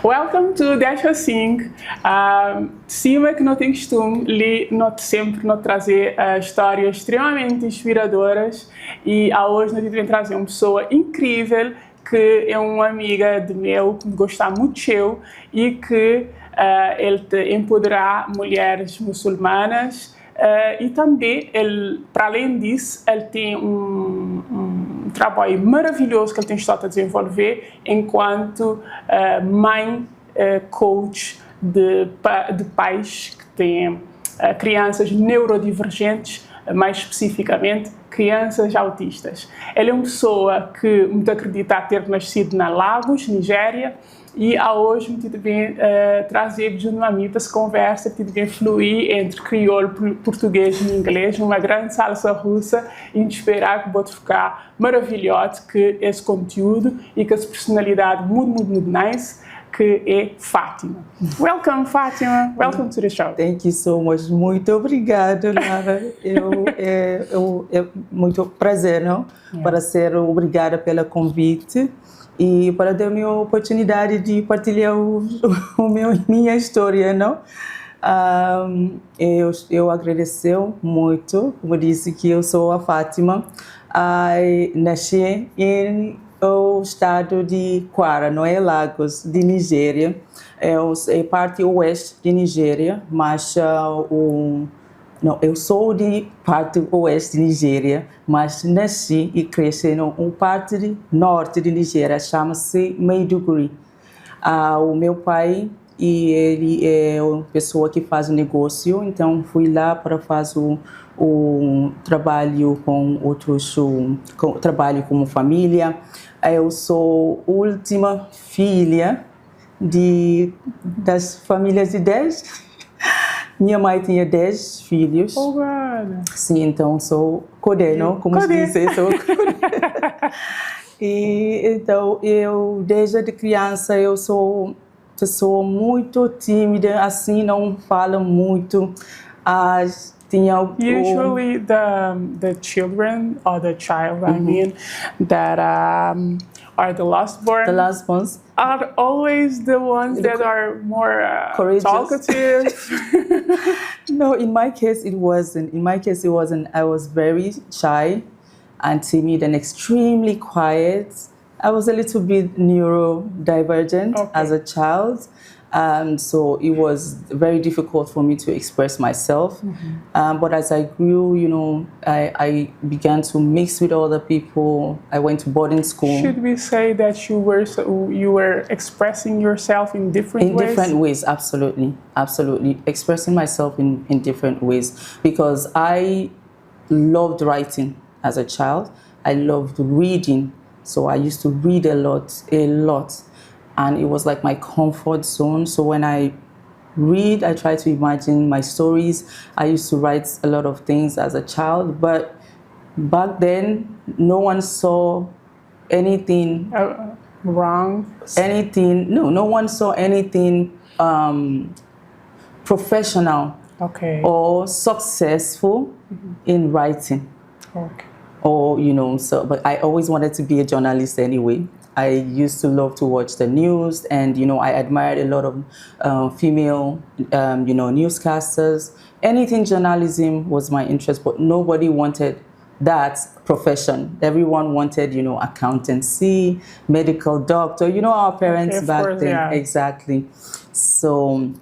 Welcome to Deixa assim. Cima que não tem costume, não sempre não trazer histórias extremamente inspiradoras e hoje nós vamos trazer uma pessoa incrível que é uma amiga de meu, que gosta muito eu e que ele te empoderar mulheres muçulmanas e também ele, para além disso, ele tem um trabalho maravilhoso que ele tem estado a desenvolver enquanto mãe coach de pais que têm crianças neurodivergentes, mais especificamente crianças autistas. Ele é uma pessoa que muito acredita ter nascido na Lagos, Nigéria, e hoje muito bem trazer-vos uma amiga essa conversa que bem fluir entre crioulo, português e inglês, numa grande salsa russa, e esperar que pode ficar maravilhoso que esse conteúdo e que essa personalidade muito nice, que é Fátima. Welcome, Fátima. Welcome to the show. Thank you so much. Muito obrigada, Lara. É muito prazer, não? Yeah. Para ser obrigada pelo convite e para ter a minha oportunidade de partilhar minha história, não? Eu agradeço muito, como disse que eu sou a Fátima. Nasci em o estado de Kwara, não é Lagos, de Nigéria. É parte oeste de Nigéria, mas não, eu sou de parte oeste de Nigéria, mas nasci e cresci na parte de norte de Nigéria, chama-se Maiduguri. O meu pai, ele é uma pessoa que faz negócio, então fui lá para fazer o trabalho com outros, trabalho como família. Eu sou última filha das famílias de 10. Minha mãe tinha 10 filhos. Oh, God. Sim, então sou codeno, como se diz, sou E então desde criança eu sou pessoa muito tímida, assim não falo muito. Usually the children or the child, I mean, that are the last born. The last ones are always the ones that are more talkative. No, in my case it wasn't. I was very shy and timid and extremely quiet. I was a little bit neurodivergent as a child. So it was very difficult for me to express myself. But as I grew, I began to mix with other people. I went to boarding school. Should we say that you were expressing yourself in different ways? In different ways, absolutely. Expressing myself in different ways. Because I loved writing as a child. I loved reading. So I used to read a lot. And it was like my comfort zone. So when I read, I try to imagine my stories. I used to write a lot of things as a child, but back then, no one saw anything wrong. No one saw anything professional or successful in writing. Okay. Or, but I always wanted to be a journalist anyway. I used to love to watch the news, and I admired a lot of female, newscasters. Anything journalism was my interest, but nobody wanted that profession. Everyone wanted, accountancy, medical doctor. Our parents back then, yeah. Exactly. So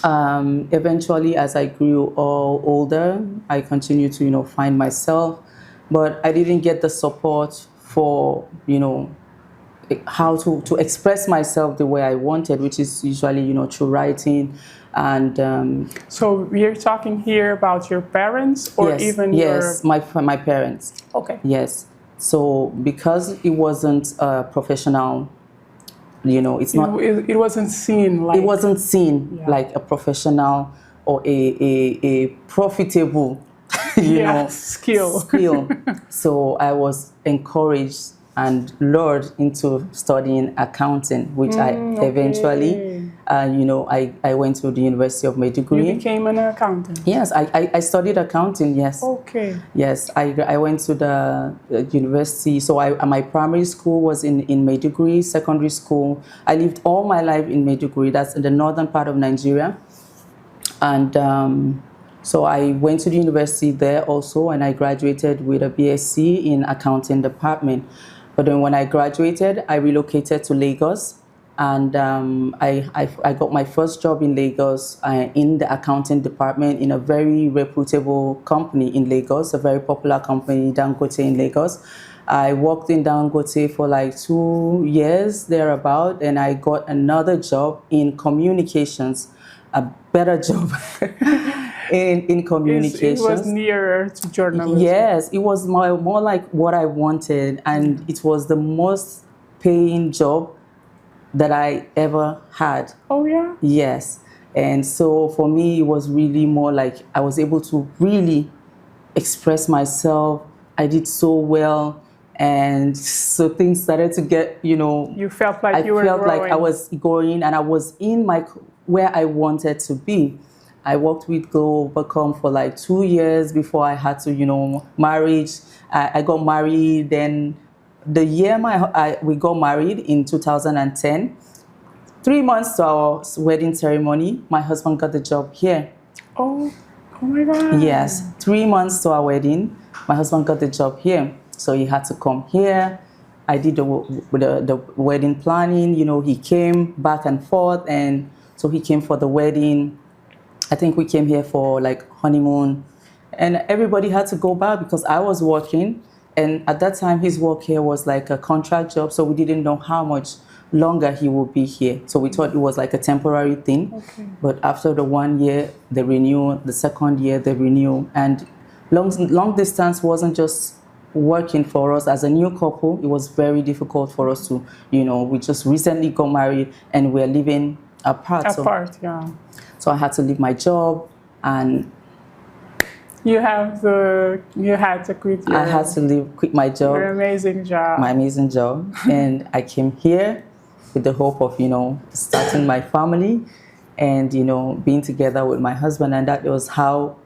eventually, as I grew older, I continued to find myself, but I didn't get the support for how to express myself the way I wanted, which is usually, through writing. And so we're talking here about your parents, or yes, even my parents. Okay. Yes. So because it wasn't professional, it wasn't seen like. It wasn't seen like a professional or a profitable, skill. So I was encouraged and lured into studying accounting, which I eventually I went to the University of Maiduguri. You became an accountant? Yes, I studied accounting, yes. Okay. Yes, I went to the university. So my primary school was in Maiduguri, secondary school. I lived all my life in Maiduguri, that's in the northern part of Nigeria. And so I went to the university there also, and I graduated with a BSc in accounting department. But then when I graduated, I relocated to Lagos. And I got my first job in Lagos in the accounting department in a very reputable company in Lagos, a very popular company, Dangote in Lagos. I worked in Dangote for like 2 years thereabout, and I got another job in communications, a better job in communications. It was nearer to journalism. Yes, it was more like what I wanted, and it was the most paying job that I ever had. Oh, yeah? Yes. And so for me, it was really more like I was able to really express myself. I did so well. And so things started to get, You felt like you were growing. I felt like I was going, and I was in where I wanted to be. I worked with Globacom for like 2 years before I had to, marriage. I got married, then the year we got married in 2010, 3 months to our wedding ceremony, my husband got the job here. Oh my God. Yes, 3 months to our wedding, my husband got the job here. So he had to come here. I did the wedding planning. He came back and forth, and so he came for the wedding. I think we came here for like honeymoon, and everybody had to go back because I was working. And at that time, his work here was like a contract job, so we didn't know how much longer he would be here. So we thought it was like a temporary thing. Okay. But after the 1 year, they renew. The second year, they renew. And long distance wasn't just working for us as a new couple. It was very difficult for us to, we just recently got married and we're living apart. Yeah. So I had to leave my job, and you had to quit I had to quit my job. Your amazing job. My amazing job. And I came here with the hope of, starting my family and, being together with my husband. And that was how...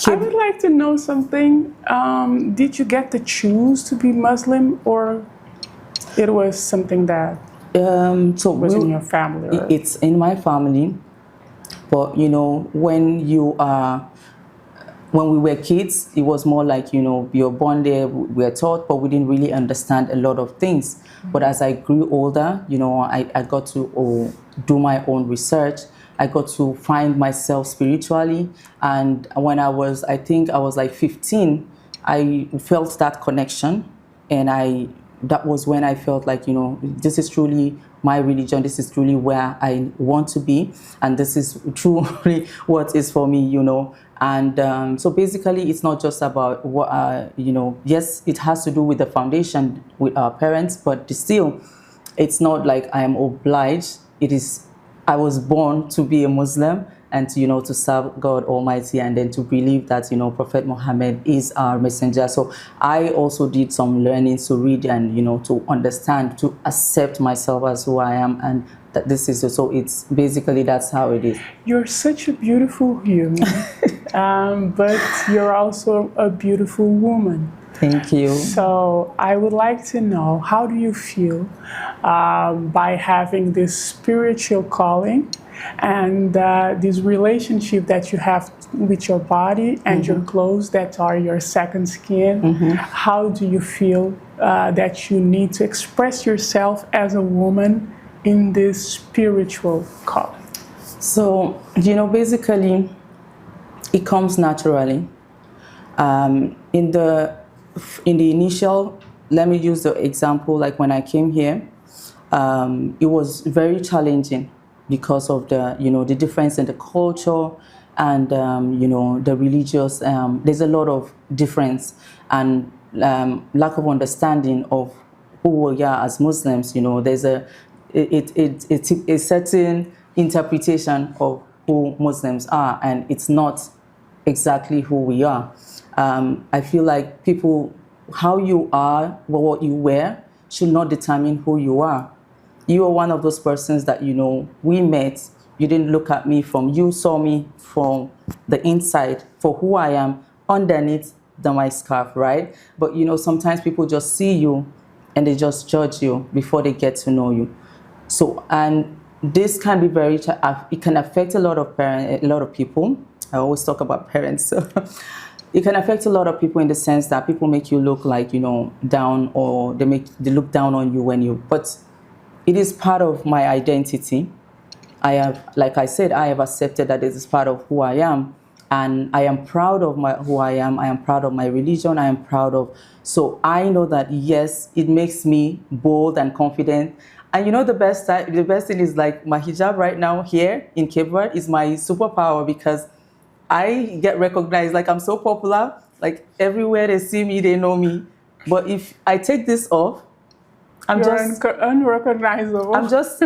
I would like to know something. Did you get to choose to be Muslim, or it was something that was in your family? It's in my family. But, when we were kids, it was more like, you're born there, we were taught, but we didn't really understand a lot of things. Mm-hmm. But as I grew older, I got to do my own research. I got to find myself spiritually. And when I was like 15, I felt that connection. And that was when I felt like, this is truly my religion. This is truly where I want to be. And this is truly what is for me, And so basically, it's not just about what, yes, it has to do with the foundation with our parents, but still, it's not like I am obliged. I was born to be a Muslim and to serve God Almighty, and then to believe that, Prophet Muhammad is our messenger. So I also did some learning to read and, to understand, to accept myself as who I am, and that this is, so it's basically, that's how it is. You're such a beautiful human, but you're also a beautiful woman. Thank you. So I would like to know, how do you feel by having this spiritual calling and this relationship that you have with your body and your clothes that are your second skin? How do you feel that you need to express yourself as a woman in this spiritual calling? So, basically, it comes naturally. In the initial, let me use the example, like when I came here, it was very challenging because of the difference in the culture and, the religious, there's a lot of difference and lack of understanding of who we are as Muslims. There's a certain interpretation of who Muslims are, and it's not exactly who we are. I feel like how you are, what you wear, should not determine who you are. You are one of those persons that, we met. You didn't look at me you saw me from the inside for who I am underneath my scarf, right? But, sometimes people just see you and they just judge you before they get to know you. So, and this can be it can affect a lot of people. I always talk about parents. So it can affect a lot of people in the sense that people make you look like, down, or they look down on you but it is part of my identity. Like I said, I have accepted that this is part of who I am, and I am proud of who I am. I am proud of my religion. I am proud of, so I know that yes, it makes me bold and confident. And the best thing is, like, my hijab right now here in Cape Verde is my superpower, because I get recognized. Like, I'm so popular. Like, everywhere they see me, they know me. But if I take this off, You're unrecognizable. I'm just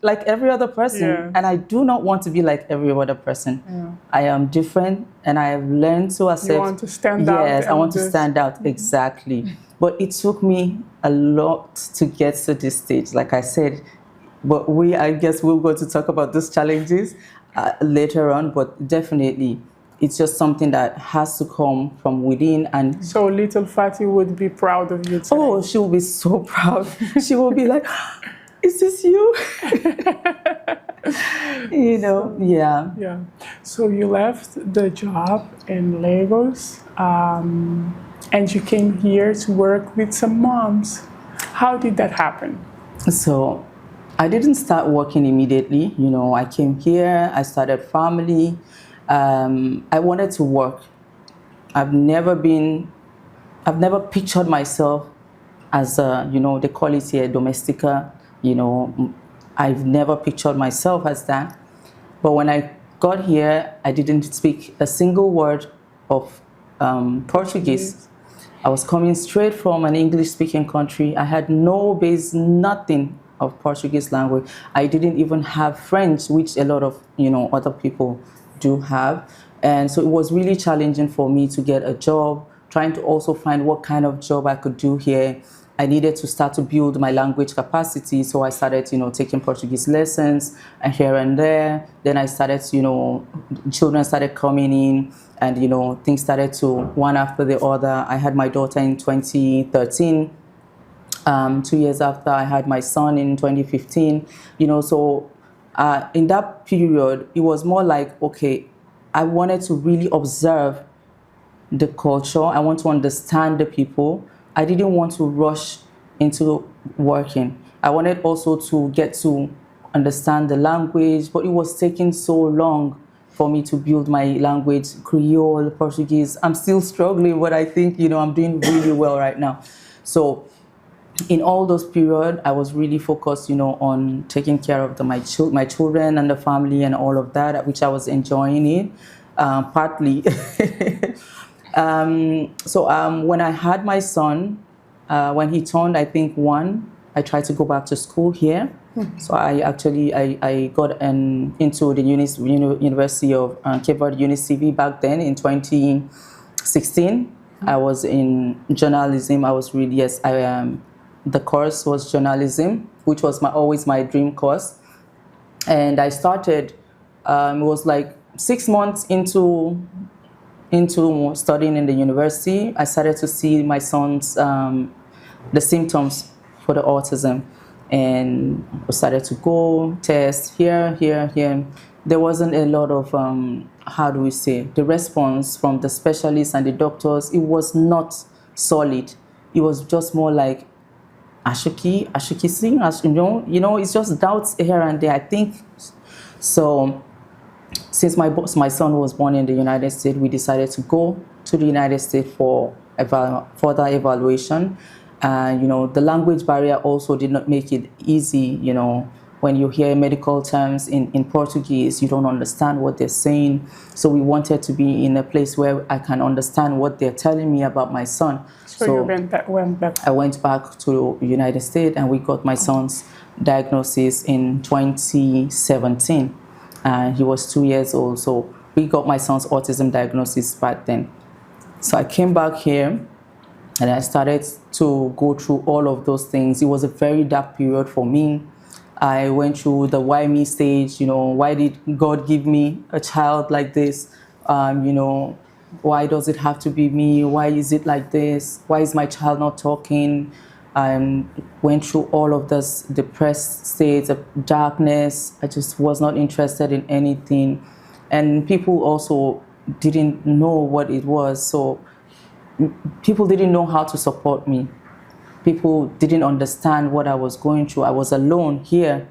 like every other person. Yeah. And I do not want to be like every other person. Yeah. I am different, and I have learned to accept. You want to stand out. Yes, I want to stand out, exactly. But it took me a lot to get to this stage, like I said. But I guess we're going to talk about those challenges later on. But definitely, it's just something that has to come from within. And so little Fati would be proud of you today. Oh, she will be so proud. She will be like, is this you? Yeah. Yeah. So you left the job in Lagos, and you came here to work with some moms. How did that happen? So I didn't start working immediately. I came here, I started family. I wanted to work. I've never pictured myself as they call it here, domestica. I've never pictured myself as that. But when I got here, I didn't speak a single word of Portuguese. I was coming straight from an English-speaking country. I had no base, nothing of Portuguese language. I didn't even have French, which a lot of other people do have. And so it was really challenging for me to get a job, trying to also find what kind of job I could do here. I needed to start to build my language capacity, so I started, taking Portuguese lessons and here and there. Then I started, children started coming in, and things started to one after the other. I had my daughter in 2013. 2 years after, I had my son in 2015. So in that period, it was more like, okay, I wanted to really observe the culture. I want to understand the people. I didn't want to rush into working. I wanted also to get to understand the language, but it was taking so long for me to build my language, Creole, Portuguese. I'm still struggling, but I think, I'm doing really well right now. So in all those periods, I was really focused, on taking care of my children and the family and all of that, which I was enjoying it, partly. When I had my son, when he turned, I think 1, I tried to go back to school here. Mm-hmm. So I got into the University of Cape Verde UniCV back then in 2016. Mm-hmm. I was in journalism. The course was journalism, which was always my dream course. And I started, it was like 6 months into studying in the university, I started to see my son's, the symptoms for the autism. And I started to go test here. There wasn't a lot of, the response from the specialists and the doctors. It was not solid. It was just more like, Ashuki, it's just doubts here and there, I think. So since my son was born in the United States, we decided to go to the United States for further evaluation. The language barrier also did not make it easy. When you hear medical terms in Portuguese, you don't understand what they're saying. So we wanted to be in a place where I can understand what they're telling me about my son. So you went back. I went back to the United States, and we got my son's diagnosis in 2017. He was 2 years old, so we got my son's autism diagnosis back then. So I came back here, and I started to go through all of those things. It was a very dark period for me. I went through the why me stage, why did God give me a child like this? Why does it have to be me? Why is it like this? Why is my child not talking? I went through all of this depressed states of darkness. I just was not interested in anything. And people also didn't know what it was. So people didn't know how to support me. People didn't understand what I was going through. I was alone here.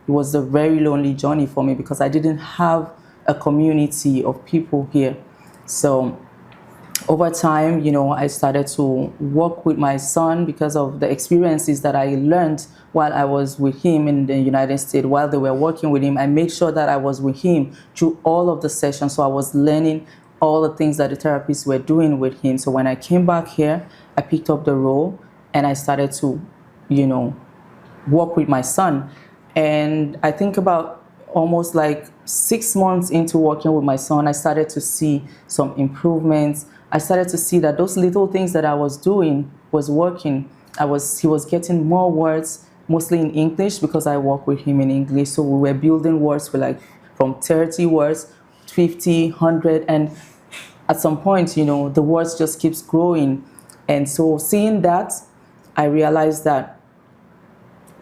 It was a very lonely journey for me because I didn't have a community of people here. So over time, I started to work with my son because of the experiences that I learned while I was with him in the United States. While they were working with him, I made sure that I was with him through all of the sessions. So I was learning all the things that the therapists were doing with him. So when I came back here, I picked up the role and I started to, work with my son. And I think about almost like 6 months into working with my son, I started to see some improvements. I started to see that those little things that I was doing was working. He was getting more words, mostly in English because I work with him in English. So we were building words for like from 30 words, 50, 100. And at some point, the words just keeps growing. And so seeing that, I realized that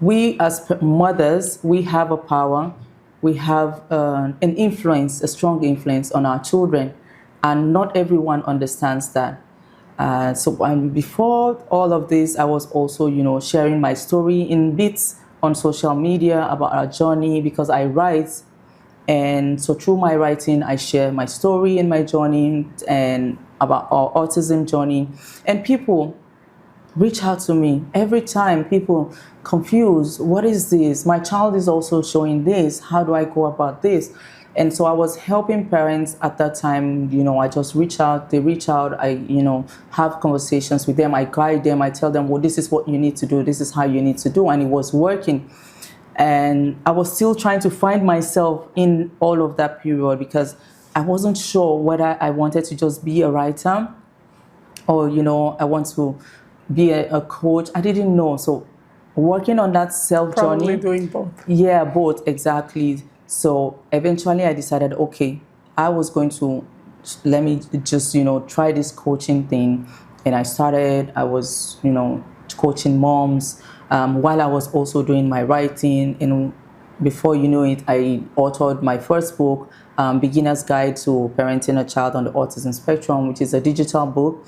we as mothers, we have a power, we have an influence, a strong influence on our children, and not everyone understands that. So before all of this, I was also, sharing my story in bits on social media about our journey because I write. And so through my writing, I share my story and my journey and about our autism journey. And people reach out to me every time. People confused, what is this? My child is also showing this. How do I go about this? And so I was helping parents at that time. I just reach out, they reach out, I have conversations with them, I guide them, I tell them, well, this is what you need to do, this is how you need to do. And it was working. And I was still trying to find myself in all of that period because I wasn't sure whether I wanted to just be a writer or, I want to be a coach. I didn't know. So working on that self journey. Probably doing both. Yeah, both, exactly. So eventually I decided, okay, I was going to, let me just, try this coaching thing. And I was, coaching moms while I was also doing my writing. And before you know it, I authored my first book, Beginner's Guide to Parenting a Child on the Autism Spectrum, which is a digital book.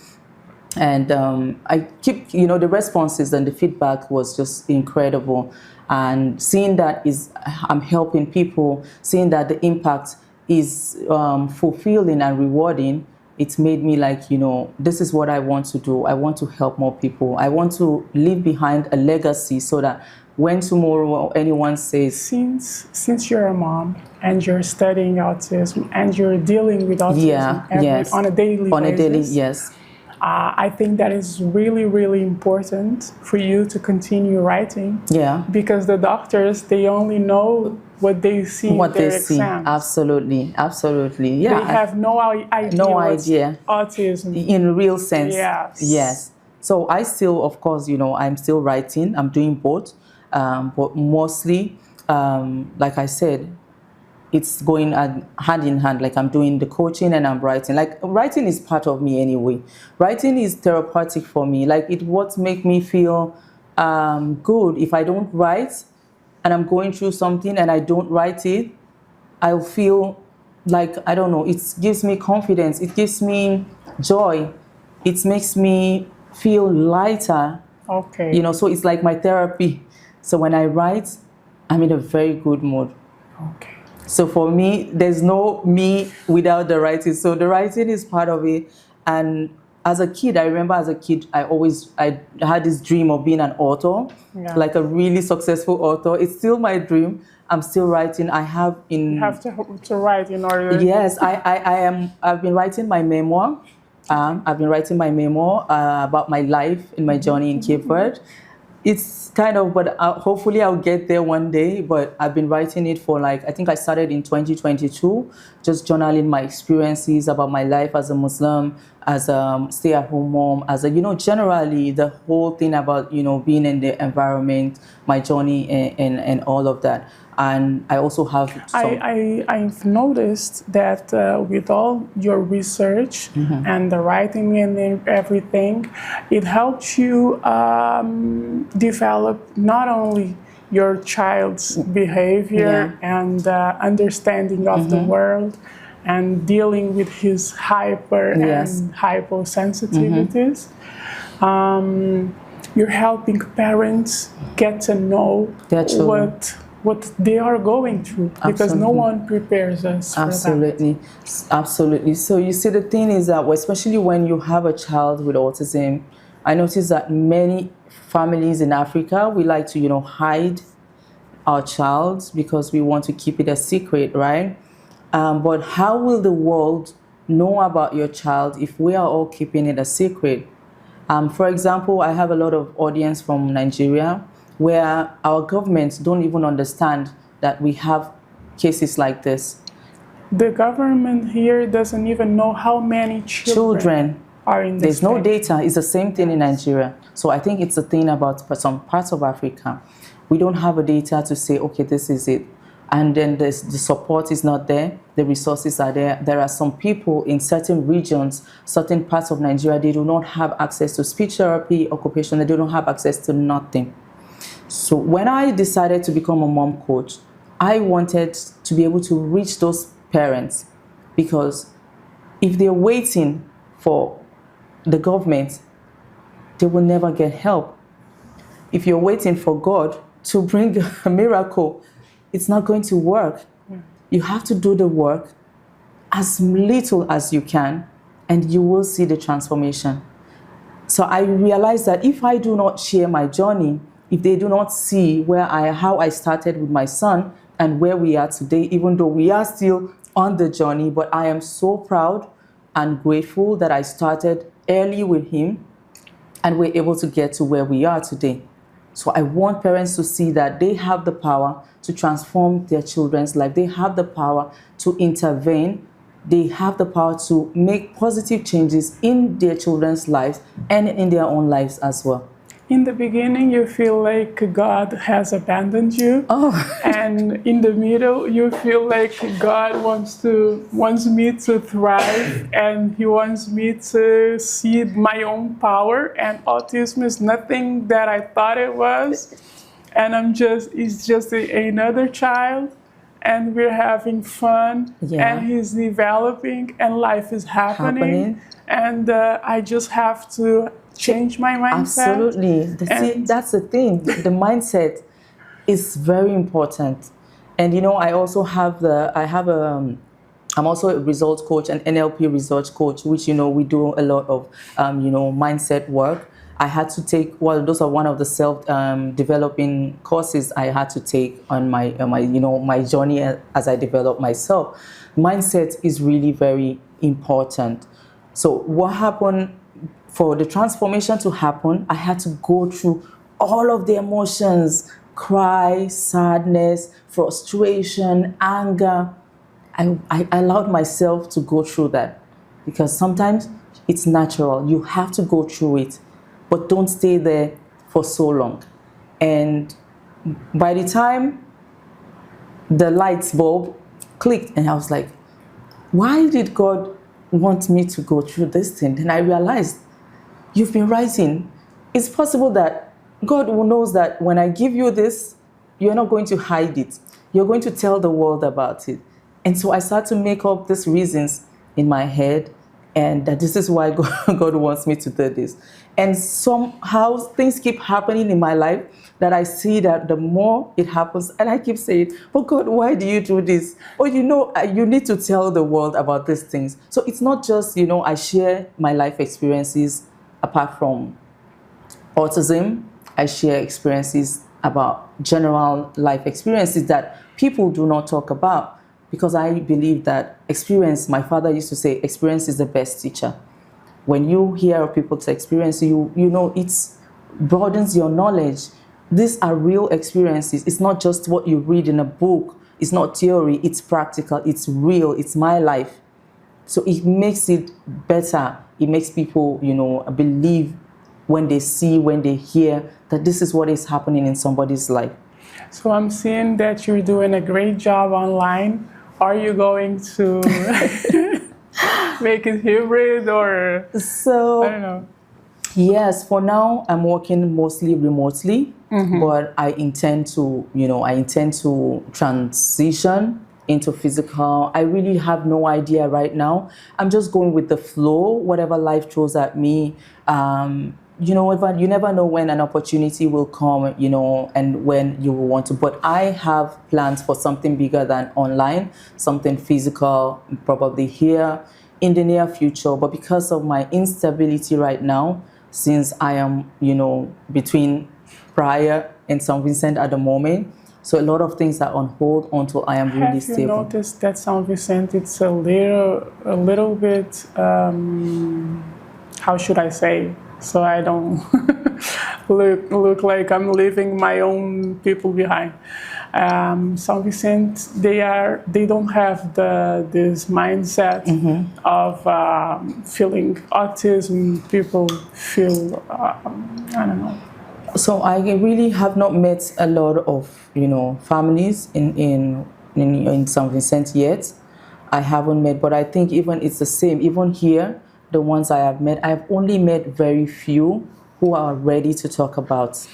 And I keep, the responses and the feedback was just incredible. And seeing that I'm helping people, seeing that the impact is fulfilling and rewarding, it's made me like, this is what I want to do. I want to help more people. I want to leave behind a legacy so that when tomorrow anyone says... Since you're a mom and you're studying autism and you're dealing with autism on a daily basis, yes. I think that is really, really important for you to continue writing. Yeah. Because the doctors, they only know what they see in their exams. Absolutely. Yeah. They have no idea. Autism. In real sense. Yes. So I still, of course, I'm still writing. I'm doing both. But mostly, like I said, it's going hand in hand. Like I'm doing the coaching and I'm writing. Like writing is part of me anyway. Writing is therapeutic for me. Like it what make me feel good. If I don't write and I'm going through something and I don't write it, I'll feel like, I don't know, it gives me confidence. It gives me joy. It makes me feel lighter. Okay. So it's like my therapy. So when I write, I'm in a very good mood. Okay. So for me, there's no me without the writing. So the writing is part of it. And as a kid, I remember as a kid, I had this dream of being an author, like a really successful author. It's still my dream. I'm still writing. You have to write in order. Yes, I've been writing my memoir. I've been writing my memoir about my life and my journey in Cape Verde. It's kind of, but hopefully I'll get there one day. But I've been writing it for I think I started in 2022, just journaling my experiences about my life as a Muslim, as a stay-at-home mom, as a, generally the whole thing about, being in the environment, my journey and all of that. And I also have some... I've noticed that with all your research and the writing and everything, it helps you develop not only your child's behavior and understanding of the world, and dealing with his hyper and hypersensitivities. You're helping parents get to know what they are going through, because no one prepares us for that. Absolutely. So you see, the thing is that, especially when you have a child with autism, I notice that many families in Africa, we like to, hide our child because we want to keep it a secret, right? But how will the world know about your child if we are all keeping it a secret? For example, I have a lot of audience from Nigeria where our governments don't even understand that we have cases like this. The government here doesn't even know how many children are in this. There's no data. It's the same thing in Nigeria. So I think it's a thing about some parts of Africa. We don't have a data to say, okay, this is it. And then the support is not there, the resources are there. There are some people in certain regions, certain parts of Nigeria, they do not have access to speech therapy, occupation, they don't have access to nothing. So when I decided to become a mom coach, I wanted to be able to reach those parents, because if they're waiting for the government, they will never get help. If you're waiting for God to bring a miracle, it's not going to work. You have to do the work as little as you can, and you will see the transformation. So I realized that if I do not share my journey, if they do not see how I started with my son and where we are today, even though we are still on the journey, but I am so proud and grateful that I started early with him and we're able to get to where we are today. So I want parents to see that they have the power to transform their children's life. They have the power to intervene. They have the power to make positive changes in their children's lives and in their own lives as well. In the beginning, you feel like God has abandoned you. And in the middle, you feel like God wants me to thrive, and He wants me to see my own power. And autism is nothing that I thought it was. And it's just another child, and we're having fun, and he's developing, and life is happening. And I just have to change my mindset. Absolutely. See, that's the thing. The mindset is very important. And I also have I'm also a results coach, an NLP results coach, which we do a lot of mindset work. I had to take, those are one of the self-developing courses I had to take on my journey as I develop myself. Mindset is really very important. So what happened, for the transformation to happen, I had to go through all of the emotions: cry, sadness, frustration, anger. I allowed myself to go through that, because sometimes it's natural. You have to go through it, but don't stay there for so long. And by the time the light bulb clicked, and I was like, why did God want me to go through this thing? And I realized, you've been writing. It's possible that God knows that when I give you this, you're not going to hide it. You're going to tell the world about it. And so I started to make up these reasons in my head, and that this is why God wants me to do this. And somehow things keep happening in my life that I see that the more it happens, and I keep saying, oh God, why do you do this? Or you need to tell the world about these things. So it's not just, I share my life experiences. Apart from autism, I share experiences about general life experiences that people do not talk about, because I believe that experience, my father used to say, experience is the best teacher. When you hear people's experience, it broadens your knowledge. These are real experiences. It's not just what you read in a book. It's not theory. It's practical. It's real. It's my life. So it makes it better. It makes people, believe when they see, when they hear that this is what is happening in somebody's life. So I'm seeing that you're doing a great job online. Are you going to make it hybrid or So I don't know? yes, for now I'm working mostly remotely, but I intend to transition into physical. I really have no idea right now. I'm just going with the flow, whatever life throws at me. You never know when an opportunity will come, and when you will want to. But I have plans for something bigger than online, something physical, probably here in the near future. But because of my instability right now, since I am, between Praia and St. Vincent at the moment, so a lot of things are on hold until I am really Have you stable. noticed that St. Vincent, it's a little bit, how should I say, so I don't look like I'm leaving my own people behind. St. Vincent, they don't have this mindset of feeling autism. People feel, I don't know. So I really have not met a lot of families in St. Vincent yet. I haven't met, but I think even it's the same. Even here, the ones I have met, I've only met very few who are ready to talk about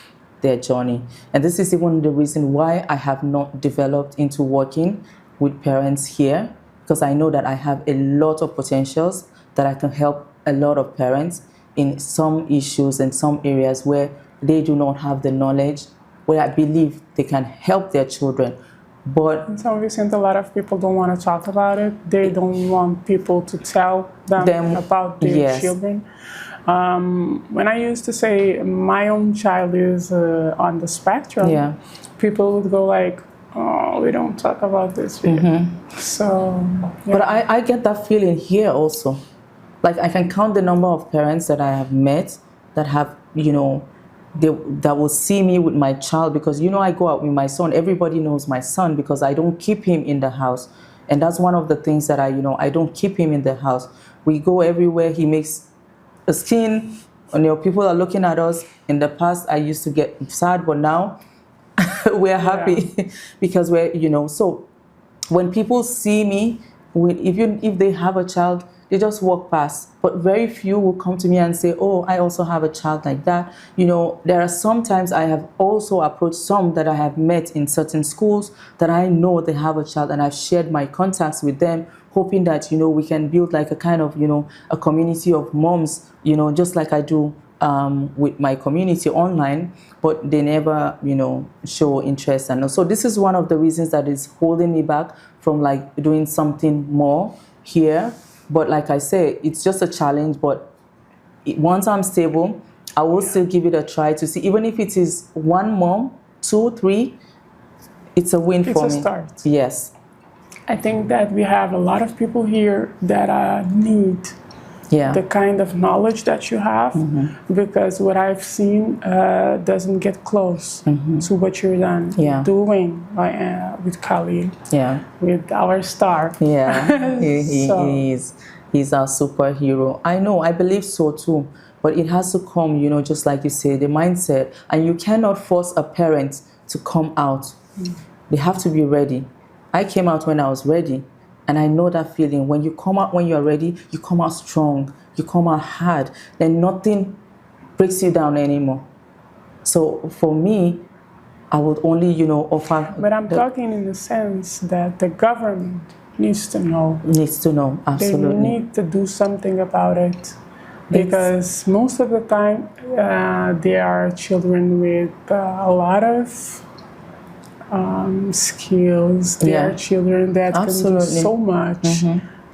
their journey. And this is even the reason why I have not developed into working with parents here, because I know that I have a lot of potentials that I can help a lot of parents in some issues and some areas where they do not have the knowledge, where I believe they can help their children. But in St. Vincent, a lot of people don't want to talk about it. They don't want people to tell them about their children. When I used to say my own child is on the spectrum, people would go like, "Oh, we don't talk about this here." So, but I get that feeling here also. Like I can count the number of parents that I have met that have, that will see me with my child, because I go out with my son. Everybody knows my son because I don't keep him in the house, and that's one of the things that I don't keep him in the house. We go everywhere. He makes a scene, and people are looking at us. In the past, I used to get sad, but now we're happy because we're So when people see me, even if they have a child, they just walk past, but very few will come to me and say, "Oh, I also have a child like that." There are sometimes I have also approached some that I have met in certain schools that I know they have a child, and I've shared my contacts with them, hoping that, we can build like a kind of, a community of moms, just like I do with my community online, but they never, show interest. And so this is one of the reasons that is holding me back from like doing something more here. But like I say, it's just a challenge. But once I'm stable, I will still give it a try to see. Even if it is one mom, 2, 3, it's a win for me. It's a start. Yes. I think that we have a lot of people here that need the kind of knowledge that you have, because what I've seen doesn't get close to what you're doing with Khalil, with our star. Yeah, he's our superhero. I know, I believe so too, but it has to come, just like you say, the mindset, and you cannot force a parent to come out. They have to be ready. I came out when I was ready. And I know that feeling. When you come out when you're ready, you come out strong, you come out hard, then nothing breaks you down anymore. So for me, I would only, offer... But I'm talking in the sense that the government needs to know. Needs to know, absolutely. They need to do something about it. Because most of the time, there are children with a lot of skills. There are children that can do so much.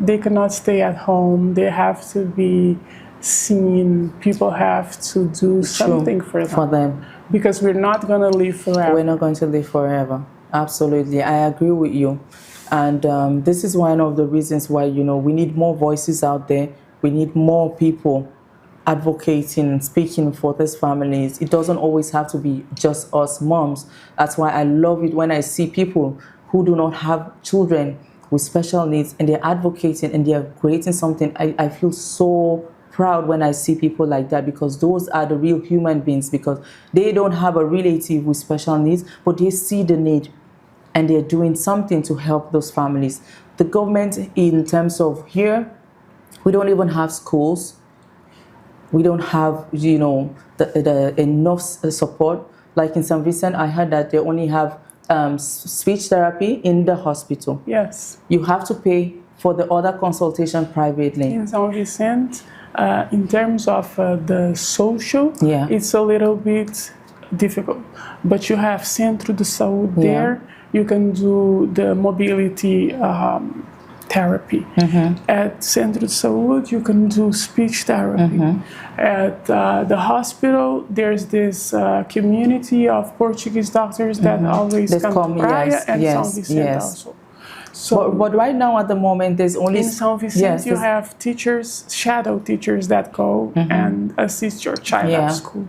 They cannot stay at home. They have to be seen. People have to do something for them. Because we're not going to live forever. We're not going to live forever. Absolutely. I agree with you. And this is one of the reasons why, we need more voices out there. We need more people advocating and speaking for these families. It doesn't always have to be just us moms. That's why I love it when I see people who do not have children with special needs, and they're advocating and they're creating something. I feel so proud when I see people like that, because those are the real human beings, because they don't have a relative with special needs, but they see the need and they're doing something to help those families. The government, in terms of here, we don't even have schools. We don't have, the enough support. Like in St. Vincent, I heard that they only have speech therapy in the hospital. Yes. You have to pay for the other consultation privately. In St. Vincent, in terms of the social, it's a little bit difficult. But you have Centro de Saúde there. You can do the mobility therapy. At Centro de Saúde, you can do speech therapy. At the hospital, there's this community of Portuguese doctors that always come to Praia and São Vicente also. So, but right now at the moment, there's only in São Vicente you have teachers, shadow teachers that go and assist your child at school.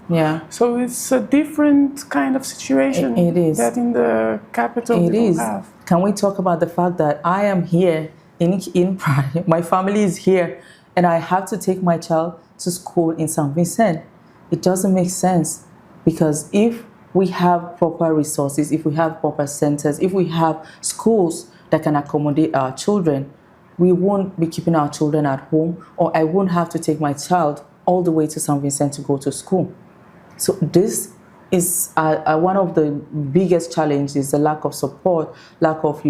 So it's a different kind of situation that in the capital we don't have. Can we talk about the fact that I am here in Praia, my family is here, and I have to take my child to school in St. Vincent? It doesn't make sense, because if we have proper resources, if we have proper centers, if we have schools that can accommodate our children, we won't be keeping our children at home, or I won't have to take my child all the way to St. Vincent to go to school. So this is one of the biggest challenges: the lack of support, lack of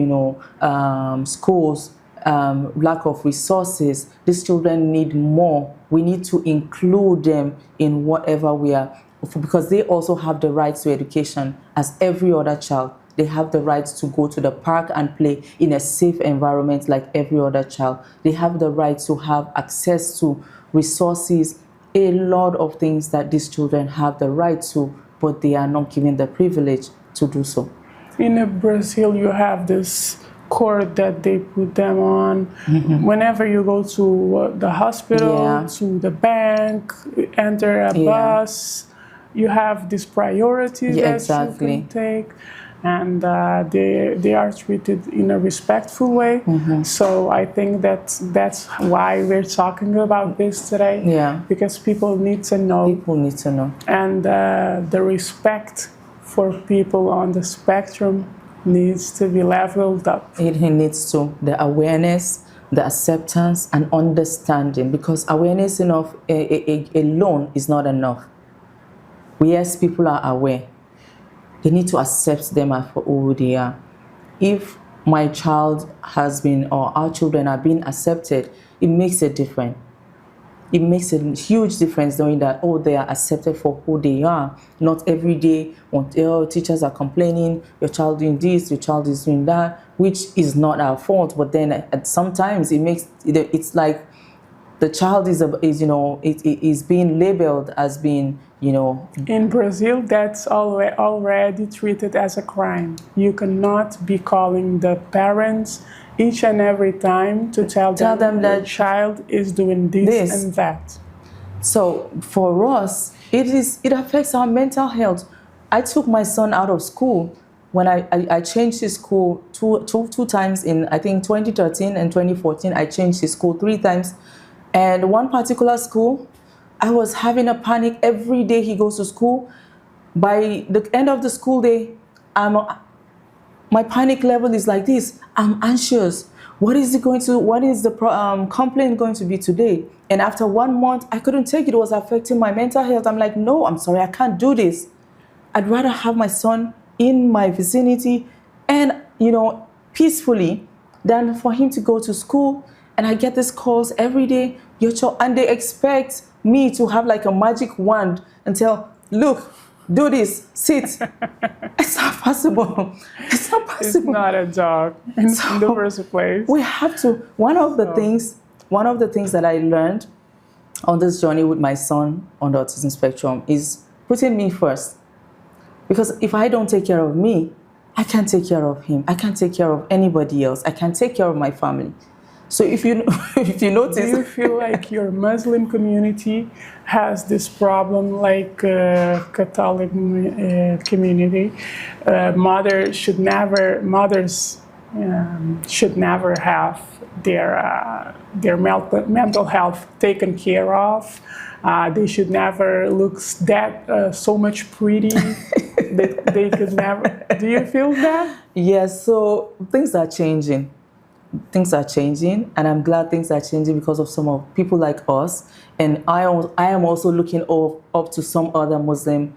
schools, lack of resources. These children need more. We need to include them in whatever we are, because they also have the right to education as every other child. They have the right to go to the park and play in a safe environment like every other child. They have the right to have access to resources, a lot of things that these children have the right to, but they are not given the privilege to do so. In Brazil, you have this cord that they put them on. Whenever you go to the hospital, to the bank, enter a bus, you have this priority that you can take. And they are treated in a respectful way. So I think that's why we're talking about this today. Because people need to know. People need to know. And the respect for people on the spectrum needs to be leveled up. It needs to. The awareness, the acceptance, and understanding. Because awareness alone is not enough. Yes, people are aware. They need to accept them for who they are. If my child has been, or our children are being accepted, it makes a difference. It makes a huge difference knowing that, they are accepted for who they are. Not every day, teachers are complaining, your child doing this, your child is doing that, which is not our fault. But then sometimes it's like the child is being labeled as being, In Brazil, that's already treated as a crime. You cannot be calling the parents each and every time to tell them that the child is doing this and that. So for us, it affects our mental health. I took my son out of school when I changed his school two times in, I think, 2013 and 2014. I changed his school 3 times. And one particular school, I was having a panic every day he goes to school. By the end of the school day, my panic level is like this. I'm anxious. What is the complaint going to be today? And after 1 month, I couldn't take it. It was affecting my mental health. I'm like, no, I'm sorry, I can't do this. I'd rather have my son in my vicinity and, peacefully than for him to go to school. And I get these calls every day, and they expect me to have like a magic wand and tell, look, do this, sit. It's not possible. It's not possible. It's not a job in the first place. We have to. One of the things that I learned on this journey with my son on the autism spectrum is putting me first. Because if I don't take care of me, I can't take care of him. I can't take care of anybody else. I can't take care of my family. So if you notice, do you feel like your Muslim community has this problem, like Catholic community? Mothers should never have their mental health taken care of. They should never look that so much pretty that they could never. Do you feel that? Yes, so things are changing. Things are changing, and I'm glad things are changing because of some of people like us. And I am also looking up to some other Muslim,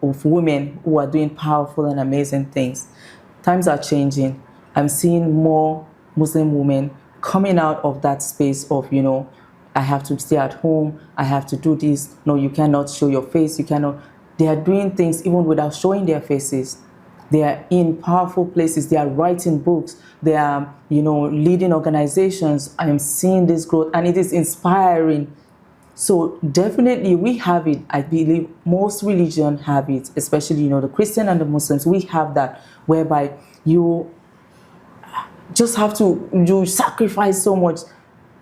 of women who are doing powerful and amazing things. Times are changing. I'm seeing more Muslim women coming out of that space of, I have to stay at home, I have to do this. No, you cannot show your face, you cannot. They are doing things even without showing their faces. They are in powerful places. They are writing books. They are, leading organizations. I am seeing this growth, and it is inspiring. So definitely we have it. I believe most religions have it, especially, the Christian and the Muslims. We have that, whereby you just have to sacrifice so much.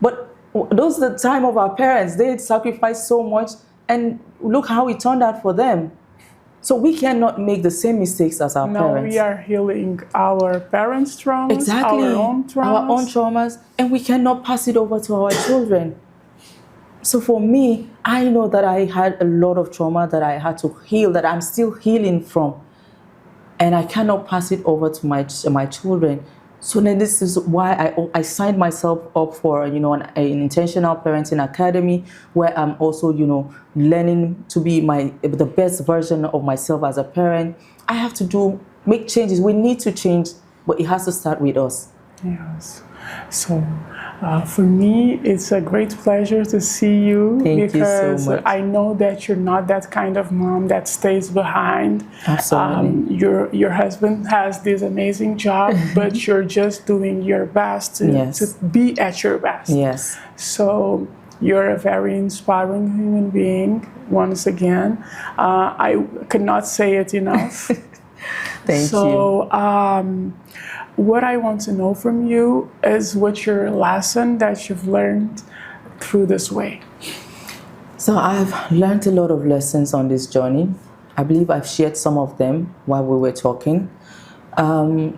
But those are the time of our parents. They sacrificed so much, and look how it turned out for them. So we cannot make the same mistakes as our parents. No, we are healing our parents' traumas, exactly. our own traumas, and we cannot pass it over to our children. So for me, I know that I had a lot of trauma that I had to heal, that I'm still healing from, and I cannot pass it over to my children. So then this is why I signed myself up for, an intentional parenting academy, where I'm also, learning to be the best version of myself as a parent. I have to make changes. We need to change, but it has to start with us. Yes. So for me, it's a great pleasure to see you. Thank you so much. I know that you're not that kind of mom that stays behind. Absolutely. Your husband has this amazing job, but you're just doing your best to be at your best. Yes. So you're a very inspiring human being, once again. I could not say it enough. Thank you. So, what I want to know from you is what your lesson that you've learned through this way. So I've learned a lot of lessons on this journey. I believe I've shared some of them while we were talking. But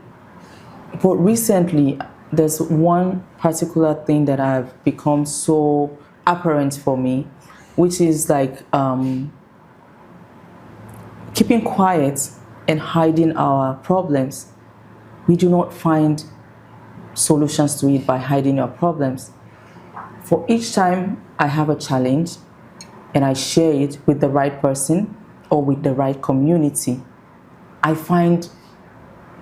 recently, there's one particular thing that I've become so apparent for me, which is like keeping quiet and hiding our problems. We do not find solutions to it by hiding your problems. For each time I have a challenge and I share it with the right person or with the right community, I find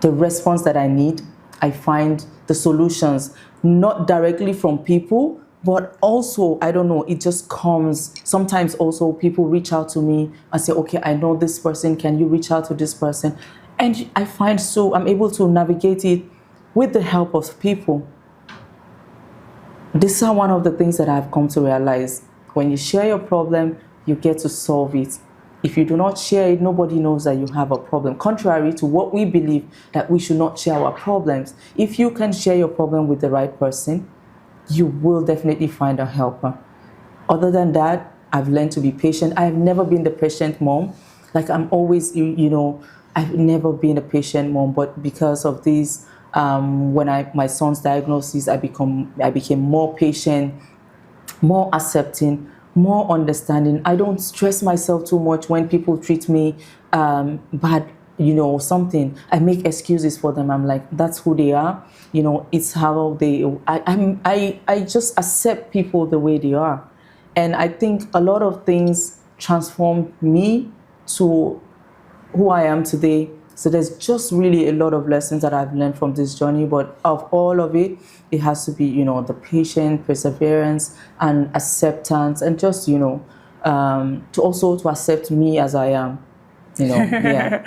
the response that I need. I find the solutions, not directly from people, but also, I don't know, it just comes. Sometimes also people reach out to me and say, okay, I know this person, can you reach out to this person? And I find I'm able to navigate it with the help of people. These are one of the things that I've come to realize. When you share your problem, you get to solve it. If you do not share it, nobody knows that you have a problem. Contrary to what we believe, that we should not share our problems. If you can share your problem with the right person, you will definitely find a helper. Other than that, I've learned to be patient. I've never been the patient mom. Like I'm always, I've never been a patient mom, but because of this, when my son's diagnosis, I became more patient, more accepting, more understanding. I don't stress myself too much when people treat me bad, something. I make excuses for them. I'm like, that's who they are. It's how I just accept people the way they are. And I think a lot of things transformed me to who I am today. So there's just really a lot of lessons that I've learned from this journey, but of all of it, it has to be, the patience, perseverance, and acceptance, and just, to accept me as I am, yeah.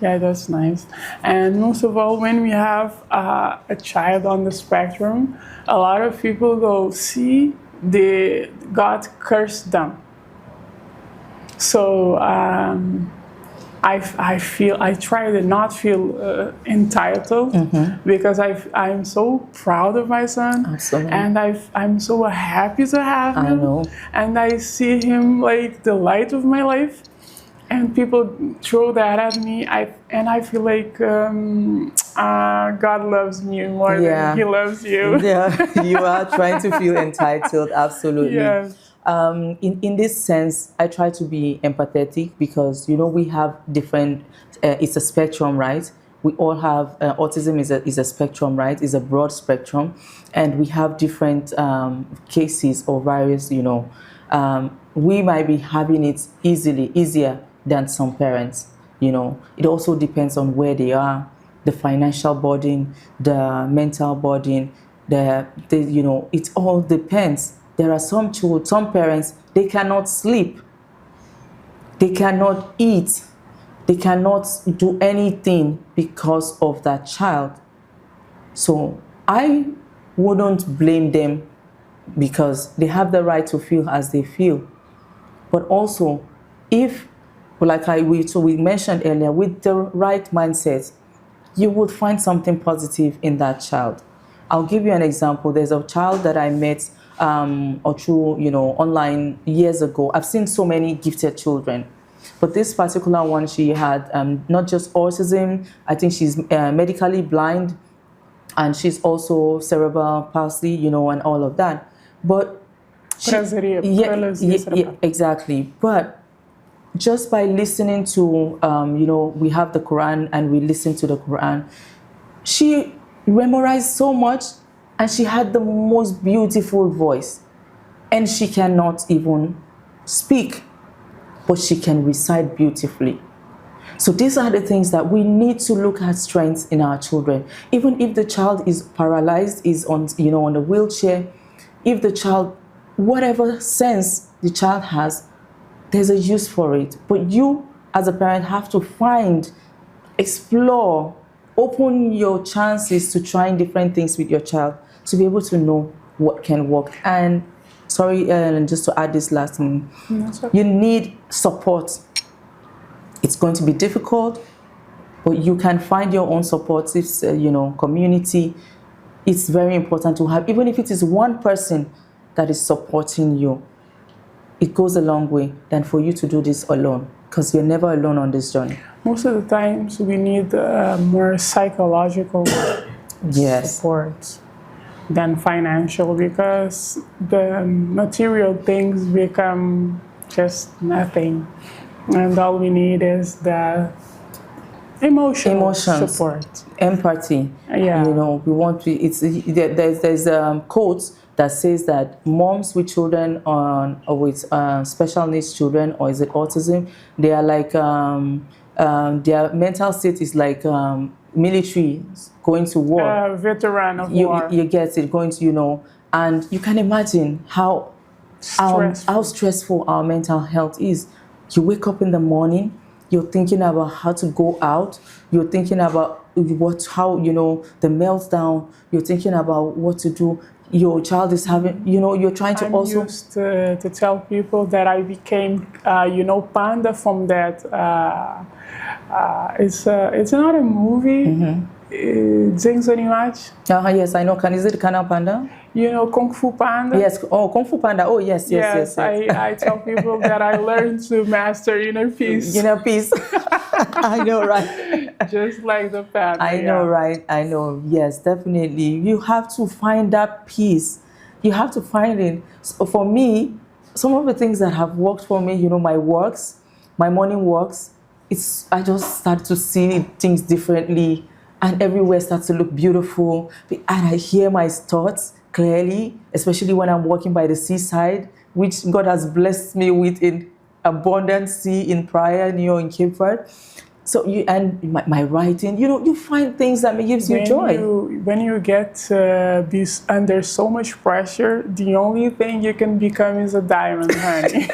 Yeah, that's nice. And most of all, when we have a child on the spectrum, a lot of people go, see, God cursed them. So, I try to not feel entitled, because I'm so proud of my son. Absolutely. And I'm so happy to have him. I know. And I see him like the light of my life, and people throw that at me. I feel like God loves me more than He loves you. Yeah, you are trying to feel entitled, absolutely. Yes. In this sense, I try to be empathetic because, we have different, it's a spectrum, right? We all have, autism is a spectrum, right? It's a broad spectrum. And we have different cases or various, we might be having it easier than some parents, It also depends on where they are, the financial burden, the mental burden, it all depends. There are some parents, they cannot sleep, they cannot eat, they cannot do anything because of that child. So I wouldn't blame them because they have the right to feel as they feel. But also, if, like we mentioned earlier, with the right mindset, you would find something positive in that child. I'll give you an example. There's a child that I met or through, online years ago. I've seen so many gifted children. But this particular one, she had not just autism, I think she's medically blind, and she's also cerebral palsy, and all of that. But exactly. But just by listening to, we have the Quran and we listen to the Quran, she memorized so much and she had the most beautiful voice. And she cannot even speak, but she can recite beautifully. So these are the things that we need to look at strengths in our children. Even if the child is paralyzed, is on a wheelchair, if the child, whatever sense the child has, there's a use for it. But you, as a parent, have to find, explore, open your chances to trying different things with your child to be able to know what can work. And sorry, just to add this last thing, you need support. It's going to be difficult, but you can find your own support. It's, community. It's very important to have, even if it is one person that is supporting you, it goes a long way than for you to do this alone, because you're never alone on this journey. Most of the times we need more psychological support than financial, because the material things become just nothing, and all we need is the emotions, support, empathy. Yeah, we want to. There's quotes that says that moms with children or with special needs children, or is it autism, they are like their mental state is like military going to war. Veteran of war. You get it, going to, and you can imagine how stressful our mental health is. You wake up in the morning, you're thinking about how to go out, you're thinking about the meltdown, you're thinking about what to do. Your child is having, you're trying to I used to tell people that I became, Panda from that. It's not a movie. Desenhos animados. Yes, I know. Is it Canal Panda? Kung Fu Panda. Yes. Oh, Kung Fu Panda. Oh, yes. I tell people that I learned to master inner peace. Inner peace. I know, right? Just like the panda. I know, right? I know. Yes, definitely. You have to find that peace. You have to find it. So for me, some of the things that have worked for me, my morning walks, I just start to see things differently. And everywhere starts to look beautiful. And I hear my thoughts clearly, especially when I'm walking by the seaside, which God has blessed me with in abundant sea in Praia, in Cape Verde. So my writing, you find things that gives you joy. When you get under so much pressure, the only thing you can become is a diamond, honey.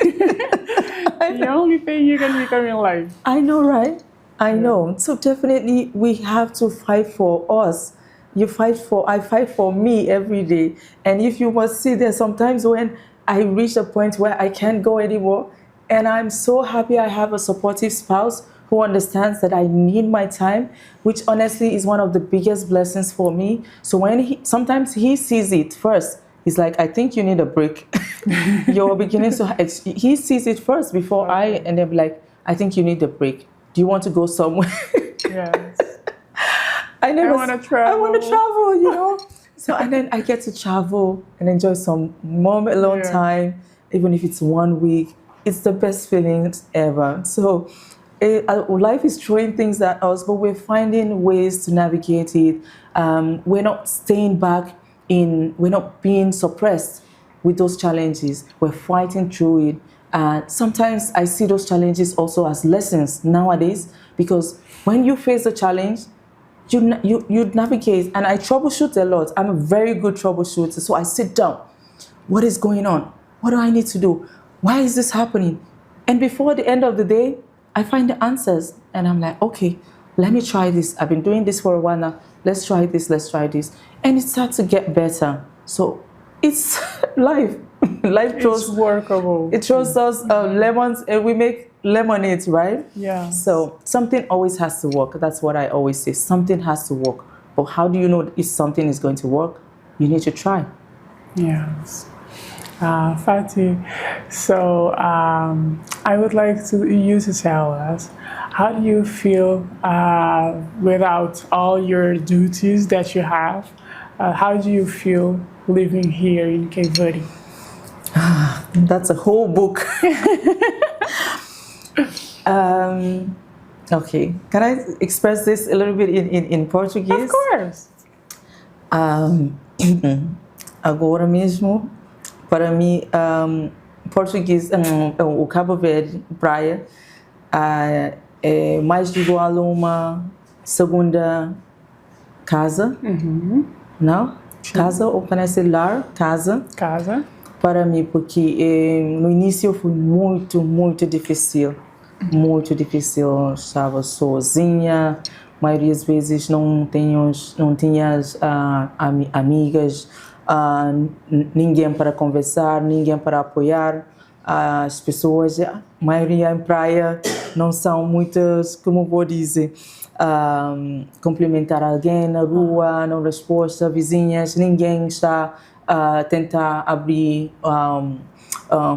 The only thing you can become in life. I know, right? I know. So definitely we have to fight for us. I fight for me every day. And if you must see, there's sometimes when I reach a point where I can't go anymore, and I'm so happy I have a supportive spouse who understands that I need my time, which honestly is one of the biggest blessings for me. So when sometimes he sees it first, he's like, I think you need a break. You're beginning he sees it first before and they're like, I think you need a break. Do you want to go somewhere? Yes. I want to travel. I want to travel, you know. So and then I get to travel and enjoy some moment, alone time, even if it's 1 week. It's the best feeling ever. So life is throwing things at us, but we're finding ways to navigate it. We're not staying back we're not being suppressed with those challenges. We're fighting through it. And sometimes I see those challenges also as lessons nowadays, because when you face a challenge, you navigate. And I troubleshoot a lot. I'm a very good troubleshooter. So I sit down. What is going on? What do I need to do? Why is this happening? And before the end of the day, I find the answers. And I'm like, okay, let me try this. I've been doing this for a while now. Let's try this. And it starts to get better. So it's life. Life throws, it's workable. It throws us lemons, and we make lemonade, right? Yeah. So something always has to work. That's what I always say. Something has to work. But how do you know if something is going to work? You need to try. Yes. Fati, so I would like you to tell us, how do you feel without all your duties that you have? How do you feel living here in Cape Verde? That's a whole book. Okay, can I express this a little bit in Portuguese? Of course. Agora mesmo, para mim, português, o Cabo Verde, praia, é mais igual a uma segunda casa, não? Sim. Casa, ou parece lar, casa. Casa. Para mim, porque no início foi muito difícil. Muito difícil, eu estava sozinha, a maioria das vezes não tinhas amigas, ninguém para conversar, ninguém para apoiar. As pessoas, a maioria em praia, não são muitas, como vou dizer, cumprimentar alguém na rua, não resposta, vizinhas, ninguém está a tentar abrir,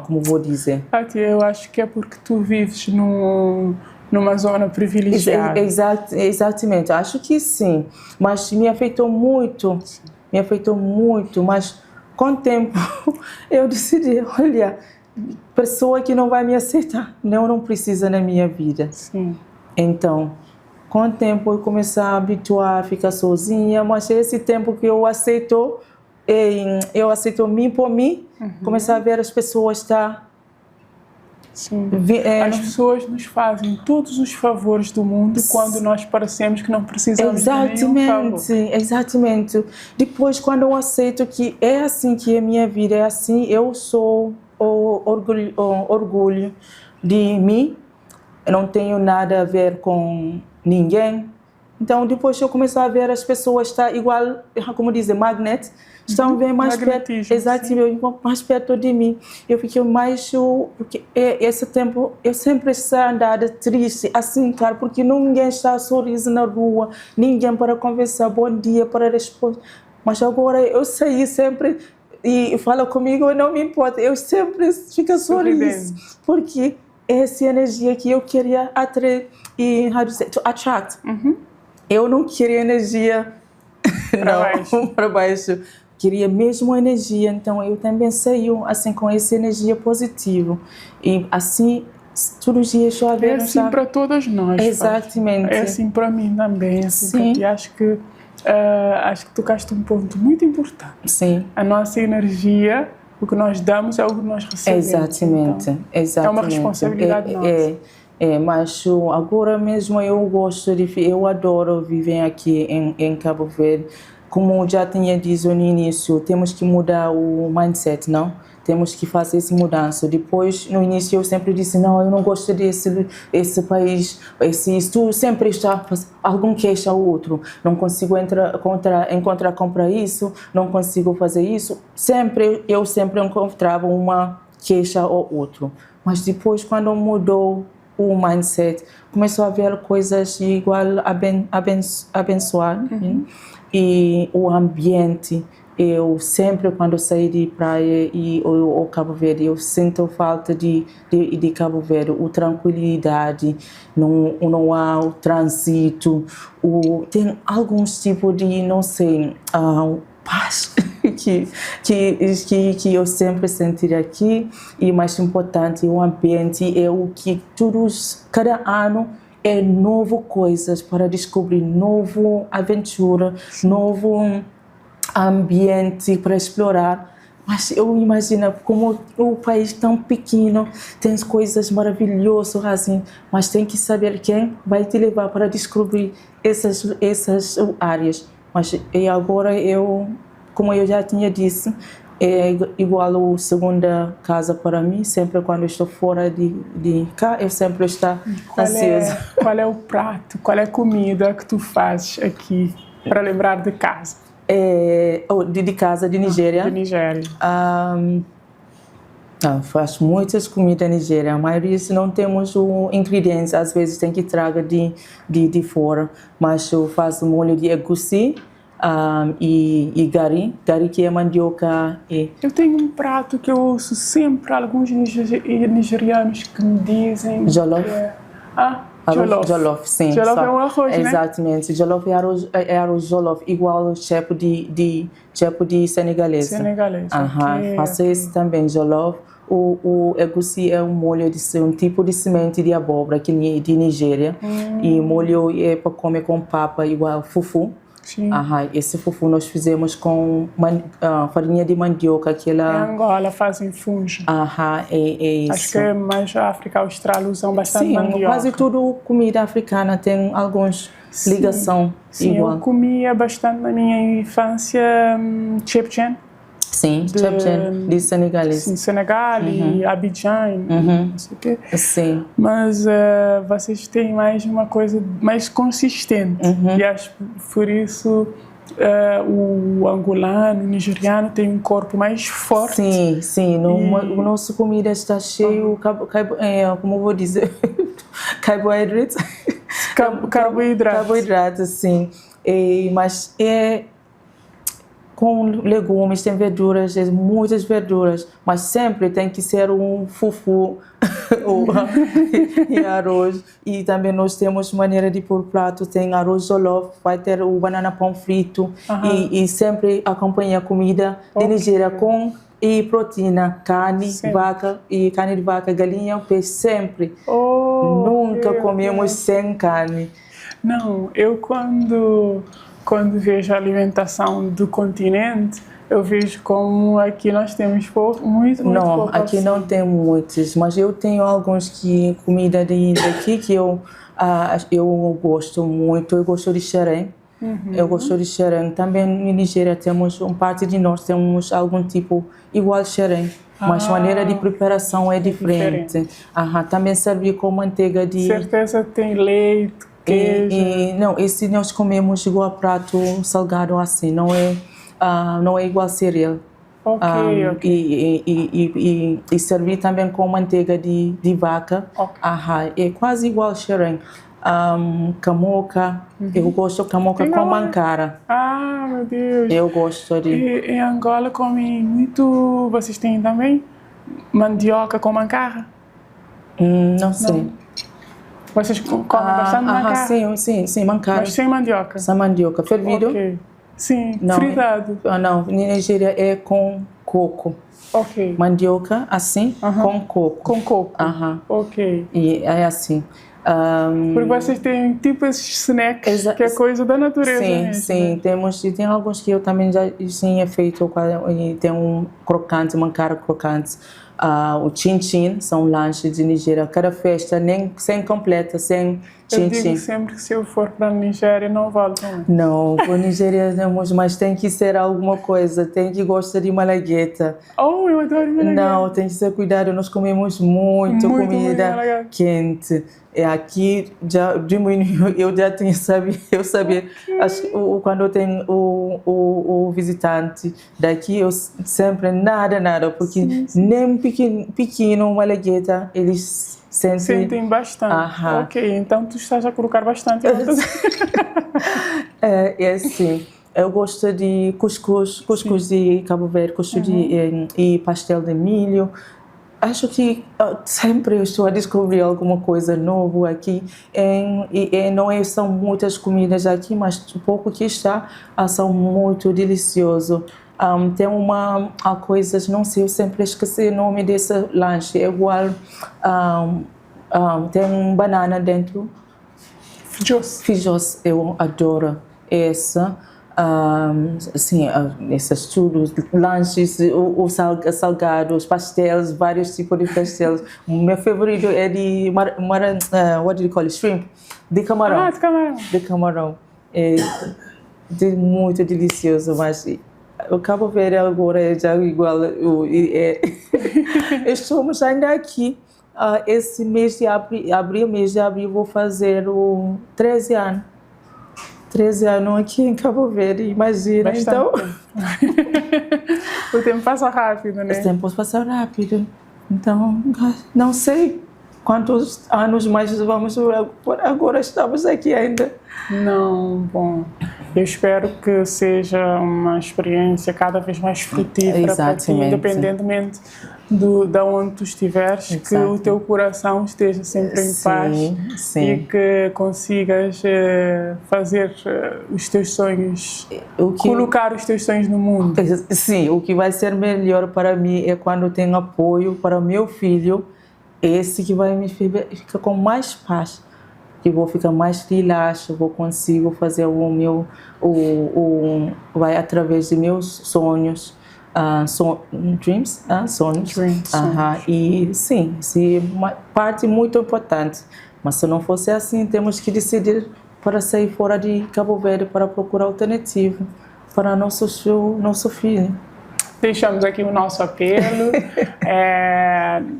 como vou dizer? Fati, eu acho que é porque tu vives numa zona privilegiada. Exatamente, acho que sim, mas me afetou muito, mas com o tempo eu decidi, olha, pessoa que não vai me aceitar, não precisa na minha vida. Sim. Então, com o tempo eu comecei a habituar a ficar sozinha, mas esse tempo que eu aceito mim por mim, comecei a ver as pessoas Sim. As pessoas nos fazem todos os favores do mundo quando nós parecemos que não precisamos de nenhum favor. Exatamente. Depois, quando eu aceito que é assim que é minha vida, é assim, eu sou orgulho de mim, eu não tenho nada a ver com ninguém. Então, depois eu comecei a ver as pessoas igual, como dizer, magnet, estão bem mais perto, exatamente, mais perto de mim. Eu fiquei mais, porque esse tempo eu sempre estava andada triste, assim, cara, porque ninguém está a sorriso na rua, ninguém para conversar, bom dia, para responder. Mas agora eu saí sempre e fala comigo, não me importa, eu sempre fico sorriso, porque essa energia que eu queria atrair e to attract. Eu não queria energia para baixo. Queria mesmo energia, então eu também saio assim com essa energia positiva. E assim, todos os dias eu É assim para todas nós. Exatamente. É assim para mim também. Assim, sim. Acho que tocaste um ponto muito importante. Sim. A nossa energia, o que nós damos é o que nós recebemos. Exatamente. Então, exatamente. É uma responsabilidade nossa. Mas agora mesmo eu adoro viver aqui em Cabo Verde. Como já tinha dito no início, temos que mudar o mindset, não? Temos que fazer essa mudança. Depois, no início, eu sempre disse, não, eu não gosto desse país, tu sempre está algum queixa ao outro. Não consigo encontrar comprar isso, não consigo fazer isso. Eu sempre encontrava uma queixa ao outro. Mas depois, quando mudou o mindset, começou a ver coisas igual abençoar. E o ambiente eu sempre, quando saí de praia e o Cabo Verde, eu sinto falta de Cabo Verde, a tranquilidade, não há o trânsito, tem alguns tipos de, não sei, paz que eu sempre senti aqui. E mais importante, o ambiente é o que cada ano é novo coisas para descobrir, novo aventura, novo ambiente para explorar. Mas eu imagino como o país tão pequeno, tem coisas maravilhosas assim, mas tem que saber quem vai te levar para descobrir essas áreas. Mas agora como eu já tinha dito, é igual a segunda casa para mim. Sempre quando eu estou fora de cá, eu sempre estou ansiosa. Qual é o prato, qual é a comida que tu fazes aqui para lembrar de casa? De casa, de Nigéria. De Nigéria. Faço muitas comidas na Nigéria, mas não temos o ingredientes, às vezes tem que trazer de fora. Mas eu faço molho de egusi e gari que é mandioca. Eu tenho um prato que eu ouço sempre alguns nigerianos que me dizem jollof. Jollof, sim. Jollof é um arroz, né? Exatamente. Jollof é arroz jollof, igual o chefe de senegalês. Okay. Faço esse também, jollof. O egusi é um molho um tipo de semente de abóbora aqui de Nigéria. E molho é para comer com papa, igual fufu. Sim. Esse fufu nós fizemos com farinha de mandioca. Em Angola fazem fungo. Acho que é mais a África Austral usam bastante mandioca. Quase tudo comida africana tem alguns ligação igual. Eu comia bastante na minha infância chepchen. Sim, chepchen de senegalês. Sim, Senegal e Abidjan, não sei o quê. Sim. Mas vocês têm mais uma coisa mais consistente. E acho por isso o angolano, o nigeriano tem um corpo mais forte. Sim. O nosso comida está cheio, como eu vou dizer, carboidratos. Carboidratos, sim. Mas com legumes, tem verduras, muitas verduras, mas sempre tem que ser um fufu e arroz. E também nós temos maneira de pôr prato, tem arroz jollof, vai ter o banana pão frito e sempre acompanha a comida de Nigéria com proteína, carne de vaca, galinha, peixe, sempre. Nunca comemos sem carne. Não, eu quando vejo a alimentação do continente, eu vejo como aqui nós temos muito pouco. Aqui não tem muitos, mas eu tenho alguns comida daqui que eu gosto muito. Eu gosto de xerém. Eu gosto de xerém. Também em Nigéria temos parte de nós temos algum tipo igual xerém, mas a maneira de preparação é diferente. Também serve com manteiga de. Certeza tem leite. Não, esse nós comemos igual a prato salgado assim, não é igual cereal. E servir também com manteiga de vaca. É quase igual xerém. Camoca, eu gosto de camoca com mancara. Meu Deus! Eu gosto de. Em Angola comem muito. Vocês têm também mandioca com mancara? Não sei. Vocês comem bastante mancara? Sim, mancara. Mas sem mandioca? Sem mandioca. Fervido? Sim, fritado. Não, na Nigéria é com coco. Mandioca, assim, com coco. Com coco? E é assim. Porque vocês têm tipo esses snacks, que é coisa da natureza mesmo. Sim. Tem alguns que eu também já tinha feito, e tem mancara crocante. O chin-chin são lanches de Nigéria. Cada festa, nem sem completa, sem chin-chin. Eu digo sempre que se eu for para a Nigéria, não volto. Não, para a Nigéria temos, mas tem que ser alguma coisa. Tem que gostar de malagueta. Eu adoro malagueta. Não, tem que ser cuidado. Nós comemos muito comida quente. Aqui já diminuiu, eu já tinha eu sabia. Quando eu tenho o visitante daqui, eu sempre nada, porque nem pequeno malagueta, eles sentem bastante. Então tu estás a colocar bastante. É assim. Eu gosto de cuscuz de Cabo Verde, cuscuz e pastel de milho. Acho que sempre eu estou a descobrir alguma coisa nova aqui. Não são muitas comidas aqui, mas o pouco que está são muito deliciosos. Tem coisas, não sei, eu sempre esqueci o nome desse lanche. É igual, tem banana dentro. Fijos, eu adoro essa. Esses tudo, lanches, os salgados, pastéis, vários tipos de pastéis. O meu favorito é de what do you call it? Shrimp, de camarão. De camarão. É muito delicioso, mas o Cabo Verde agora é já igual. Estamos ainda aqui. Esse mês de abril, vou fazer 13 anos. 13 anos aqui em Cabo Verde, imagina. Bastante então. O tempo passa rápido, né? O tempo passa rápido. Então, não sei quantos anos mais vamos. Agora estamos aqui ainda. Não, bom. Eu espero que seja uma experiência cada vez mais frutífera para ti, independentemente de onde tu estiveres, que o teu coração esteja sempre em paz e que consigas fazer os teus sonhos, colocar os teus sonhos no mundo. Sim, o que vai ser melhor para mim é quando tenho apoio para meu filho, esse que vai me ficar com mais paz, que vou ficar mais relaxado, vou conseguir fazer vai através de meus sonhos. Dreams, sonhos. E sim, é uma parte muito importante. Mas se não fosse assim, temos que decidir para sair fora de Cabo Verde para procurar alternativa para nosso filho. Deixamos aqui o nosso apelo.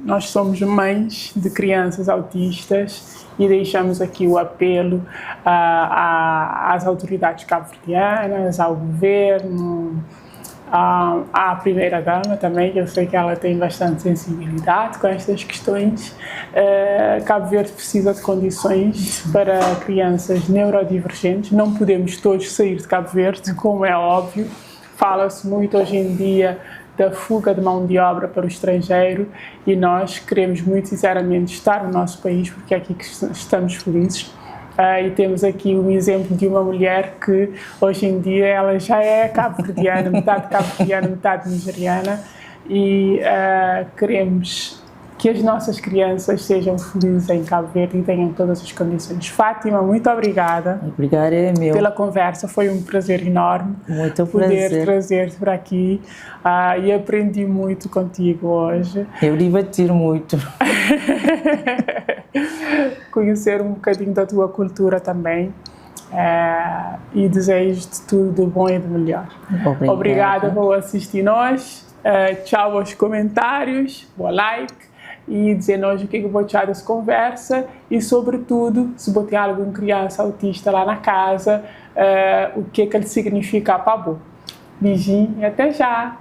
Nós somos mães de crianças autistas e deixamos aqui o apelo às autoridades cabo-verdianas, ao governo, à primeira-dama também, que eu sei que ela tem bastante sensibilidade com estas questões. Cabo Verde precisa de condições para crianças neurodivergentes. Não podemos todos sair de Cabo Verde, como é óbvio. Fala-se muito hoje em dia da fuga de mão de obra para o estrangeiro e nós queremos muito sinceramente estar no nosso país porque é aqui que estamos felizes. E temos aqui um exemplo de uma mulher que hoje em dia ela já é cabo-verdiana, metade cabo-verdiana, metade nigeriana e queremos que as nossas crianças sejam felizes em Cabo Verde e tenham todas as condições. Fátima, muito obrigada. Obrigada, é meu. Pela conversa, foi um prazer enorme. Muito poder trazer-te para aqui e aprendi muito contigo hoje. Eu diverti muito. Conhecer um bocadinho da tua cultura também. E desejo-te tudo de bom e de melhor. Obrigada por assistir-nos. Tchau aos comentários, boa like e dizer-nos o que vou tirar dessa conversa e, sobretudo, se você tem alguma criança autista lá na casa, o que ele significa para você. Beijinho e até já!